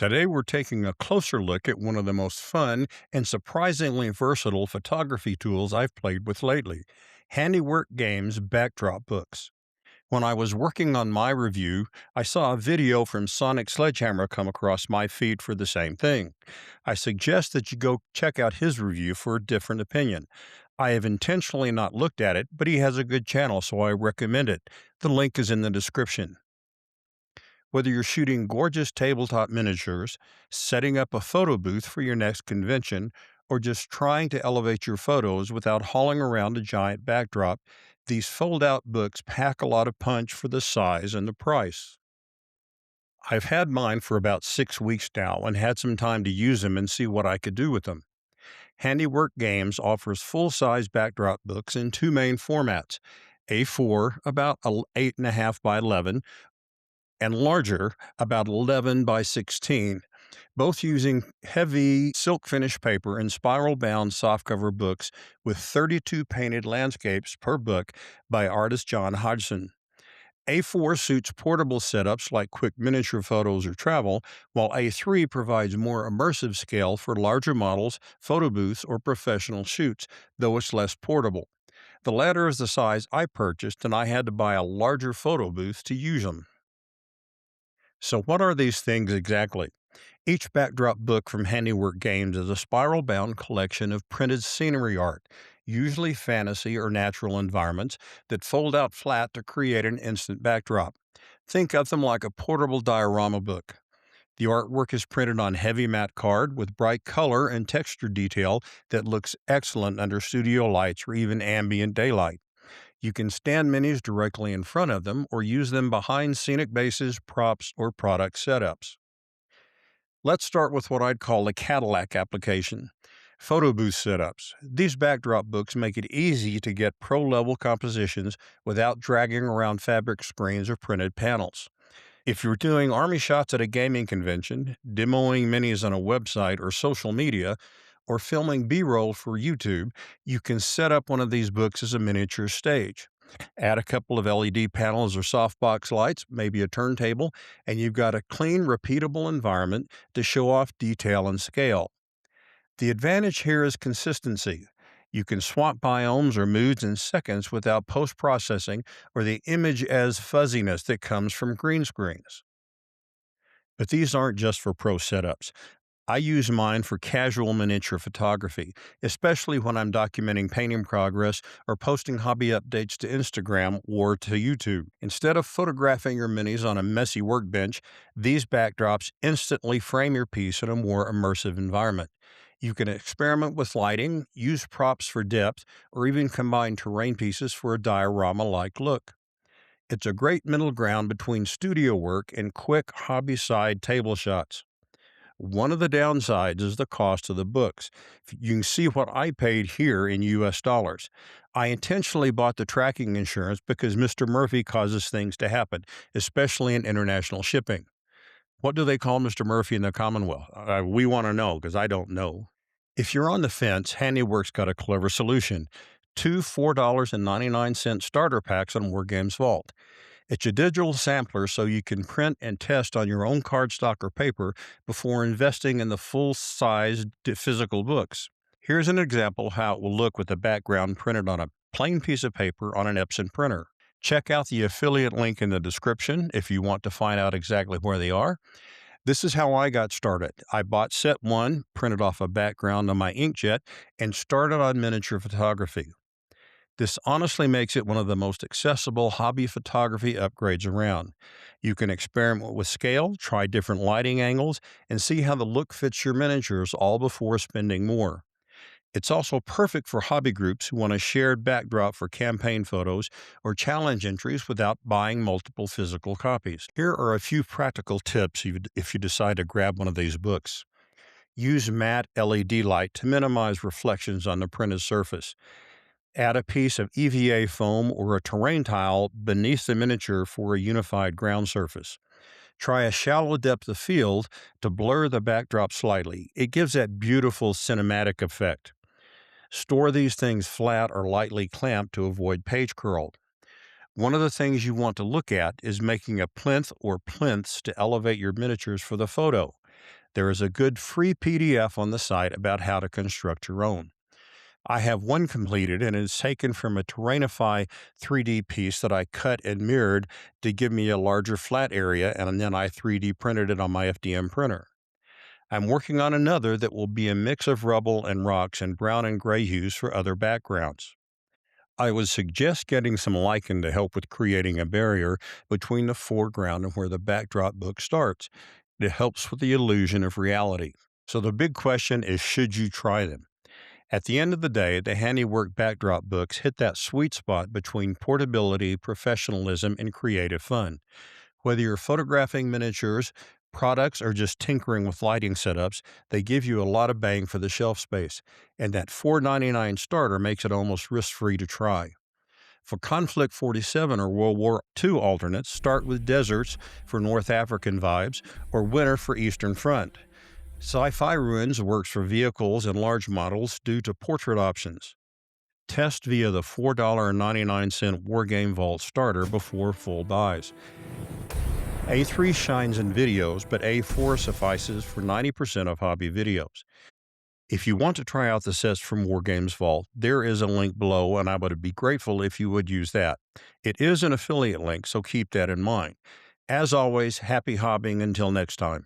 Today, we're taking a closer look at one of the most fun and surprisingly versatile photography tools I've played with lately: Handiwork Games backdrop books. When I was working on my review, I saw a video from Sonic Sledgehammer come across my feed for the same thing. I suggest that you go check out his review for a different opinion. I have intentionally not looked at it, but he has a good channel, so I recommend it. The link is in the description. Whether you're shooting gorgeous tabletop miniatures, setting up a photo booth for your next convention, or just trying to elevate your photos without hauling around a giant backdrop, these fold out books pack a lot of punch for the size and the price. I've had mine for about 6 weeks now and had some time to use them and see what I could do with them. Handiwork Games offers full size backdrop books in two main formats: A4, about 8.5 by 11, and larger, about 11 by 16, both using heavy silk finish paper and spiral bound softcover books with 32 painted landscapes per book by artist John Hodgson. A4 suits portable setups like quick miniature photos or travel, while A3 provides more immersive scale for larger models, photo booths, or professional shoots, though it's less portable. The latter is the size I purchased, and I had to buy a larger photo booth to use them. So, what are these things exactly? Each backdrop book from Handiwork Games is a spiral bound collection of printed scenery art, usually fantasy or natural environments, that fold out flat to create an instant backdrop. Think of them like a portable diorama book. The artwork is printed on heavy matte card with bright color and texture detail that looks excellent under studio lights or even ambient daylight. You can stand minis directly in front of them or use them behind scenic bases, props, or product setups. Let's start with what I'd call a Cadillac application: photo booth setups. These backdrop books make it easy to get pro level compositions without dragging around fabric screens or printed panels. If you're doing army shots at a gaming convention, demoing minis on a website or social media, or filming B roll for YouTube, you can set up one of these books as a miniature stage. Add a couple of LED panels or softbox lights, maybe a turntable, and you've got a clean, repeatable environment to show off detail and scale. The advantage here is consistency. You can swap biomes or moods in seconds without post processing or the image as fuzziness that comes from green screens. But these aren't just for pro setups. I use mine for casual miniature photography, especially when I'm documenting painting progress or posting hobby updates to Instagram or to YouTube. Instead of photographing your minis on a messy workbench, these backdrops instantly frame your piece in a more immersive environment. You can experiment with lighting, use props for depth, or even combine terrain pieces for a diorama-like look. It's a great middle ground between studio work and quick hobby-side table shots. One of the downsides is the cost of the books. You can see what I paid here in US dollars. I intentionally bought the tracking insurance because Mr. Murphy causes things to happen, especially in international shipping. What do they call Mr. Murphy in the Commonwealth? We want to know because I don't know. If you're on the fence, Handiwork's got a clever solution: two $4.99 starter packs on Wargames Vault. It's a digital sampler so you can print and test on your own cardstock or paper before investing in the full-size physical books. Here's an example of how it will look with the background printed on a plain piece of paper on an Epson printer. Check out the affiliate link in the description if you want to find out exactly where they are. This is how I got started. I bought set one, printed off a background on my inkjet, and started on miniature photography. This honestly makes it one of the most accessible hobby photography upgrades around. You can experiment with scale, try different lighting angles, and see how the look fits your miniatures, all before spending more. It's also perfect for hobby groups who want a shared backdrop for campaign photos or challenge entries without buying multiple physical copies. Here are a few practical tips if you decide to grab one of these books. Use matte LED light to minimize reflections on the printed surface. Add a piece of EVA foam or a terrain tile beneath the miniature for a unified ground surface. Try a shallow depth of field to blur the backdrop slightly. It gives that beautiful cinematic effect. Store these things flat or lightly clamped to avoid page curl. One of the things you want to look at is making a plinth or plinths to elevate your miniatures for the photo. There is a good free PDF on the site about how to construct your own. I have one completed and it's taken from a Terrainify 3D piece that I cut and mirrored to give me a larger flat area, and then I 3D printed it on my FDM printer. I'm working on another that will be a mix of rubble and rocks and brown and gray hues for other backgrounds. I would suggest getting some lichen to help with creating a barrier between the foreground and where the backdrop book starts. It helps with the illusion of reality. So the big question is, should you try them? At the end of the day, the handiwork backdrop books hit that sweet spot between portability, professionalism, and creative fun. Whether you're photographing miniatures, products, or just tinkering with lighting setups, they give you a lot of bang for the shelf space, and that $4.99 starter makes it almost risk-free to try. For Conflict 47 or World War II alternates, start with deserts for North African vibes or winter for Eastern Front. Sci-Fi Ruins works for vehicles and large models due to portrait options. Test via the $4.99 Wargame Vault starter before full buys. A3 shines in videos, but A4 suffices for 90% of hobby videos. If you want to try out the sets from Wargames Vault, there is a link below, and I would be grateful if you would use that. It is an affiliate link, so keep that in mind. As always, happy hobbying until next time.